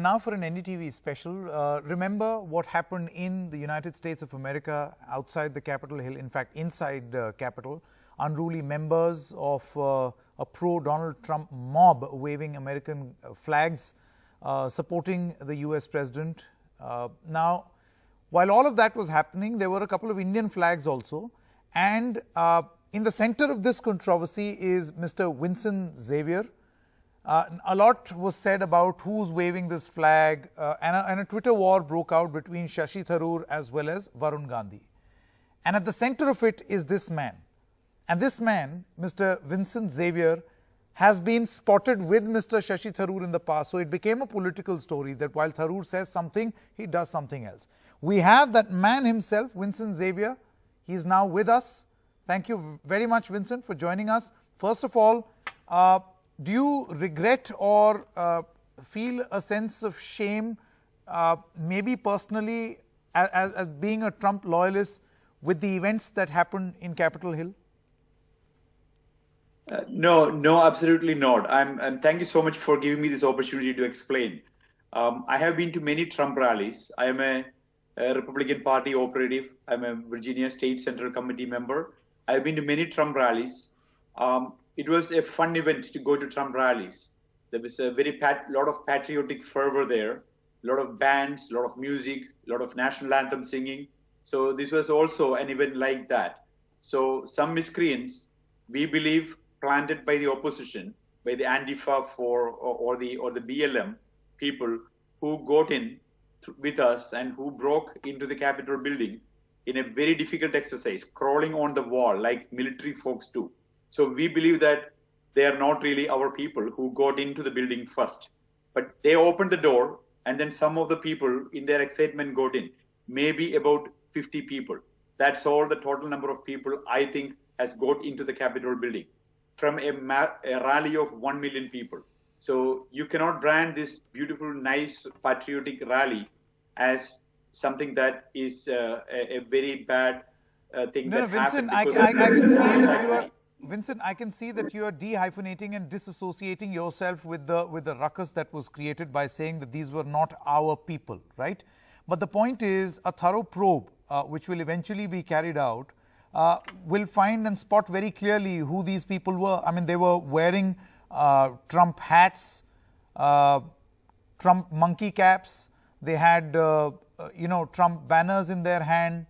now for an NDTV special. Remember what happened in the United States of America outside the Capitol Hill, in fact inside the Capitol. Unruly members of a pro-Donald Trump mob waving American flags, supporting the US president. Now, while all of that was happening, there were a couple of Indian flags also. And in the center of this controversy is Mr. Vincent Xavier. A lot was said about who's waving this flag, and a Twitter war broke out between Shashi Tharoor as well as Varun Gandhi. And at the center of it is this man. And this man, Mr. Vincent Xavier, has been spotted with Mr. Shashi Tharoor in the past. So it became a political story that while Tharoor says something, he does something else. We have that man himself, Vincent Xavier. He is now with us. Thank you very much, Vincent, for joining us. First of all, do you regret or feel a sense of shame, maybe personally, as being a Trump loyalist, with the events that happened in Capitol Hill? No, absolutely not. And thank you so much for giving me this opportunity to explain. I have been to many Trump rallies. I am a Republican Party operative. I'm a Virginia State Central Committee member. I've been to many Trump rallies. It was a fun event to go to Trump rallies. There was a lot of patriotic fervor there, a lot of bands, a lot of music, a lot of national anthem singing. So this was also an event like that. So some miscreants, we believe, planted by the opposition, by the Antifa or the BLM people who got in with us and who broke into the Capitol building in a very difficult exercise, crawling on the wall like military folks do. So we believe that they are not really our people who got into the building first, but they opened the door and then some of the people in their excitement got in, maybe about 50 people. That's all the total number of people I think has got into the Capitol building from a rally of 1 million people. So you cannot brand this beautiful, nice, patriotic rally as something that is a very bad thing that Vincent, happened. Vincent, I can see that you are dehyphenating and disassociating yourself with the ruckus that was created by saying that these were not our people, right? But the point is, a thorough probe, which will eventually be carried out, will find and spot very clearly who these people were. I mean, they were wearing Trump hats, Trump monkey caps. They had, Trump banners in their hand,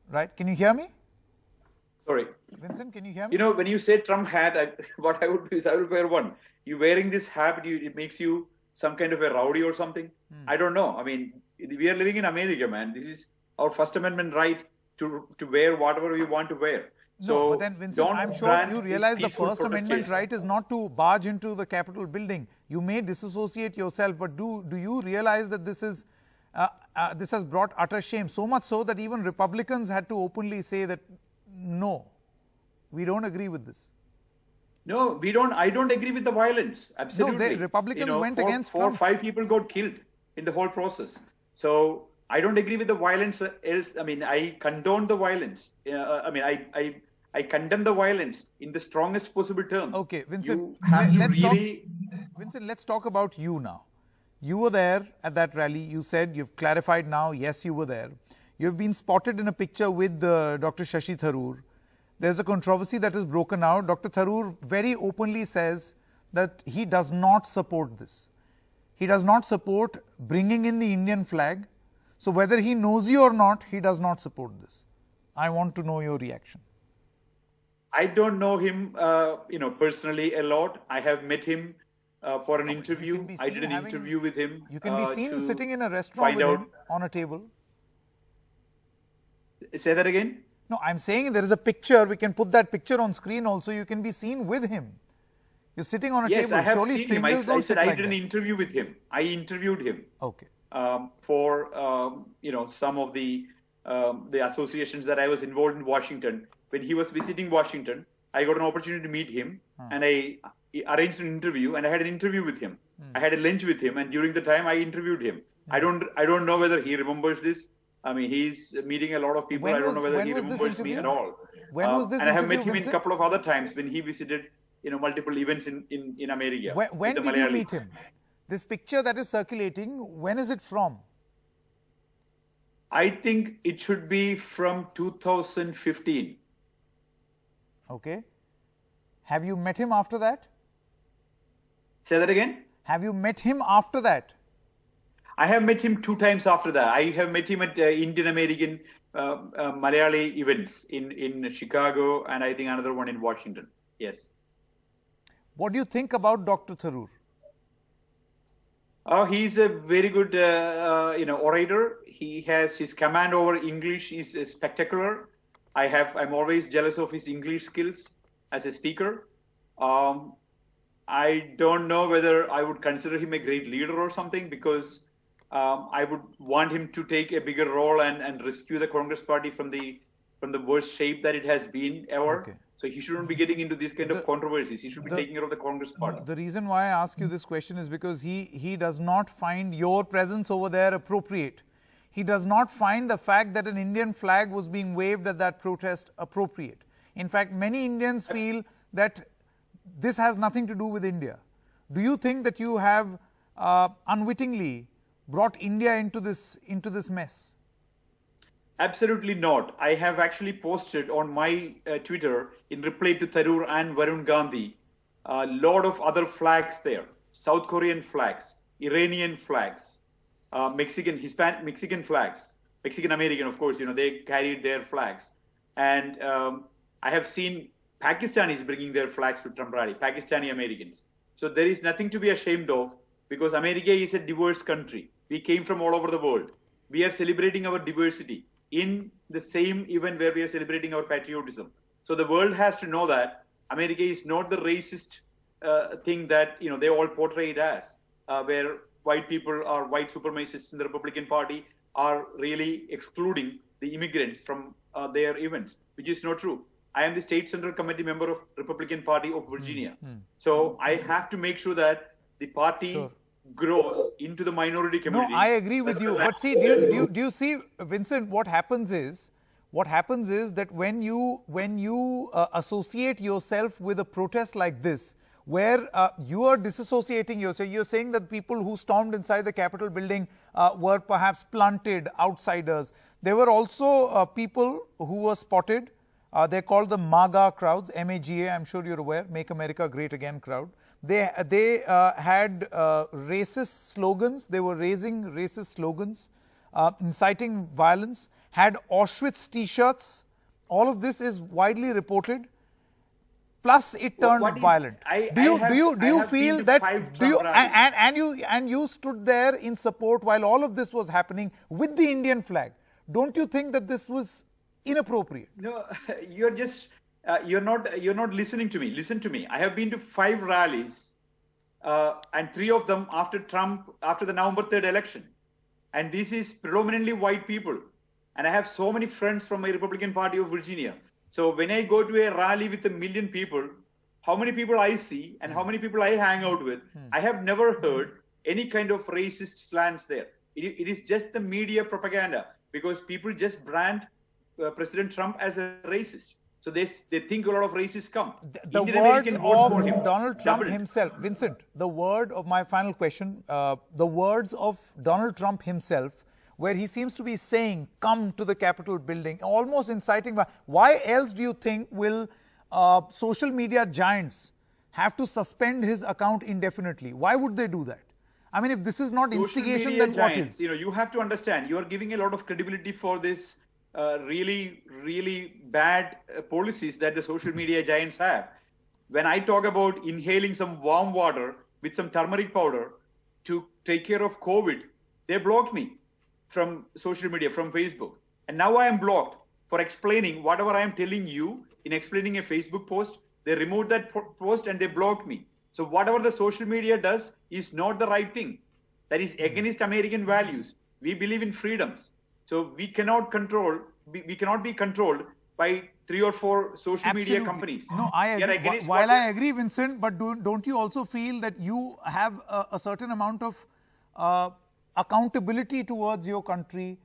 right? Can you hear me? Sorry. Vincent, can you hear me? When you say Trump hat, what I would do is I would wear one. You wearing this hat, it makes you some kind of a rowdy or something. I don't know. I mean, we are living in America, man. This is our First Amendment right to wear whatever we want to wear. So, but then, Vincent, I'm sure you realize the First Amendment right is not to barge into the Capitol building. You may disassociate yourself, but do you realize that this has brought utter shame? So much so that even Republicans had to openly say that, no, we don't agree with this. No, we don't. I don't agree with the violence. Absolutely. No, Republicans went against Trump. 4 or 5 people got killed in the whole process. So I don't agree with the violence. I condone the violence. I condemn the violence in the strongest possible terms. Okay, Vincent, Vincent, let's talk about you now. You were there at that rally. You said, you've clarified now, yes, you were there. You've been spotted in a picture with Dr. Shashi Tharoor. There's a controversy that is broken out. Dr. Tharoor very openly says that he does not support this. He does not support bringing in the Indian flag. So whether he knows you or not, he does not support this. I want to know your reaction. I don't know him, personally a lot. I have met him for an interview. I did an interview with him. You can be seen sitting in a restaurant with him on a table. Say that again? No, I'm saying there is a picture. We can put that picture on screen also. You can be seen with him. You're sitting on a table. Yes, I have Surely seen him. I said I did an interview with him. I interviewed him. Okay. For some of the associations that I was involved in Washington. When he was visiting Washington, I got an opportunity to meet him, and I arranged an interview, and I had an interview with him. I had a lunch with him, and during the time I interviewed him. I don't know whether he remembers this. I mean, he's meeting a lot of people. I don't know whether he remembers me at all. When was this and I have met him Vincent? in a couple of other times when he visited, multiple events in America. When did you meet him? This picture that is circulating, when is it from? I think it should be from 2015. Okay. Have you met him after that? Say that again? Have you met him after that? I have met him 2 times after that. I have met him at Indian American Malayali events in Chicago, and I think another one in Washington. Yes. What do you think about Dr. Tharoor? He's a very good, orator. He has his command over English is spectacular. I'm always jealous of his English skills as a speaker. I don't know whether I would consider him a great leader or something, because I would want him to take a bigger role and rescue the Congress party from the worst shape that it has been ever. Okay. So he shouldn't be getting into these kind of controversies. He should be taking care of the Congress party. The reason why I ask you this question is because he does not find your presence over there appropriate. He does not find the fact that an Indian flag was being waved at that protest appropriate. In fact, many Indians feel that this has nothing to do with India. Do you think that you have unwittingly brought India into this mess? Absolutely not. I have actually posted on my Twitter in reply to Tharoor and Varun Gandhi a lot of other flags there. South Korean flags, Iranian flags, Mexican flags, Mexican American, of course, they carried their flags. And I have seen Pakistanis bringing their flags to Trump rally, Pakistani Americans. So there is nothing to be ashamed of, because America is a diverse country. We came from all over the world. We are celebrating our diversity in the same event where we are celebrating our patriotism. So the world has to know that America is not the racist thing that they all portray it as, where white people or white supremacists in the Republican Party are really excluding the immigrants from their events, which is not true. I am the State Central Committee member of Republican Party of Virginia. So I have to make sure that the party grows into the minority community. No, I agree with you. But see, do you see, Vincent, what happens is that when you associate yourself with a protest like this, where you are disassociating yourself, you're saying that people who stormed inside the Capitol building were perhaps planted outsiders. There were also people who were spotted. They're called the MAGA crowds, M-A-G-A, I'm sure you're aware, Make America Great Again crowd. They had racist slogans. They were raising racist slogans, inciting violence, had Auschwitz T-shirts. All of this is widely reported. Plus, it turned violent. Do you feel that? And you stood there in support while all of this was happening with the Indian flag. Don't you think that this was inappropriate? No, you're just. You're not listening to me. Listen to me. I have been to 5 rallies, and 3 of them after the November 3rd election. And this is predominantly white people. And I have so many friends from my Republican Party of Virginia. So when I go to a rally with 1 million people, how many people I see and how many people I hang out with, I have never heard any kind of racist slants there. It is just the media propaganda, because people just brand President Trump as a racist. So they think a lot of racists come. The words of Donald Trump himself, Vincent, my final question, the words of Donald Trump himself, where he seems to be saying, come to the Capitol building, almost inciting. Why else do you think will social media giants have to suspend his account indefinitely? Why would they do that? I mean, if this is not instigation, then what is? You have to understand, you are giving a lot of credibility for this really bad policies that the social media giants have. When I talk about inhaling some warm water with some turmeric powder to take care of COVID, they blocked me from social media, from Facebook. And now I am blocked for explaining whatever I am telling you in explaining a Facebook post. They removed that post and they blocked me. So whatever the social media does is not the right thing. That is against American values. We believe in freedoms. So we cannot be controlled by 3 or 4 social media companies. No, I agree. While I agree, Vincent, but don't you also feel that you have a certain amount of accountability towards your country,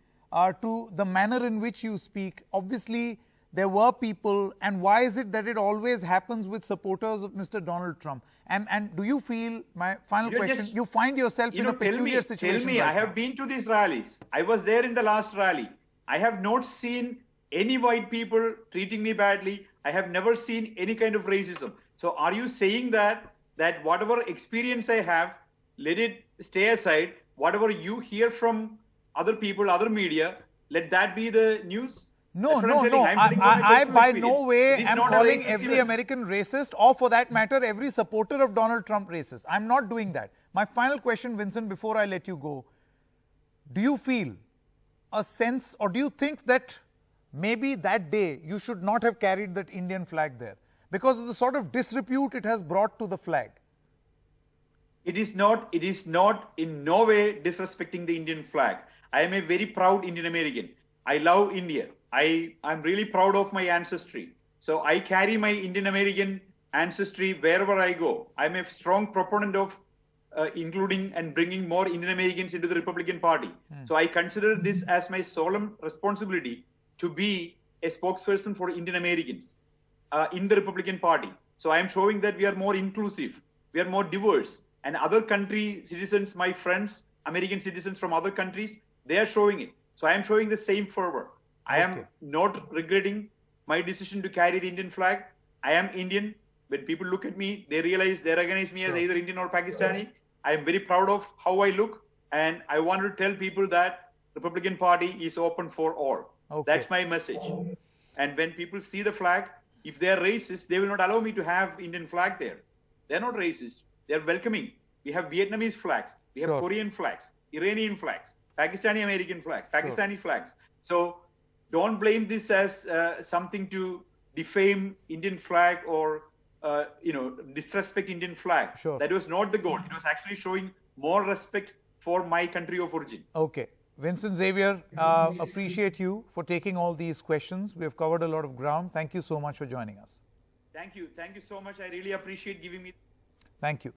to the manner in which you speak? Obviously, there were people, and why is it that it always happens with supporters of Mr. Donald Trump? And do you feel, my final question, you find yourself in a peculiar situation? Tell me, I have been to these rallies. I was there in the last rally. I have not seen any white people treating me badly. I have never seen any kind of racism. So are you saying that whatever experience I have, let it stay aside, whatever you hear from other people, other media, let that be the news? No. I by no way am calling every American racist, or for that matter, every supporter of Donald Trump racist. I'm not doing that. My final question, Vincent, before I let you go, do you feel a sense, or do you think that maybe that day you should not have carried that Indian flag there because of the sort of disrepute it has brought to the flag? It is not in no way disrespecting the Indian flag. I am a very proud Indian American. I love India. I'm really proud of my ancestry. So I carry my Indian American ancestry wherever I go. I'm a strong proponent of including and bringing more Indian Americans into the Republican Party. So I consider this as my solemn responsibility to be a spokesperson for Indian Americans in the Republican Party. So I am showing that we are more inclusive, we are more diverse, and other country citizens, my friends, American citizens from other countries, they are showing it. So I am showing the same fervor. I am not regretting my decision to carry the Indian flag. I am Indian. When people look at me, they realize they recognize me as either Indian or Pakistani. I am very proud of how I look, and I want to tell people that the Republican Party is open for all. That's my message. And when people see the flag, if they are racist, they will not allow me to have Indian flag there. They're not racist. They're welcoming. We have Vietnamese flags. We have Korean flags, Iranian flags, Pakistani American flags, Pakistani flags. So don't blame this as something to defame Indian flag or disrespect Indian flag. That was not the goal. It was actually showing more respect for my country of origin. Okay. Vincent Xavier, appreciate you for taking all these questions. We have covered a lot of ground. Thank you so much for joining us. Thank you. Thank you so much. I really appreciate giving me. Thank you.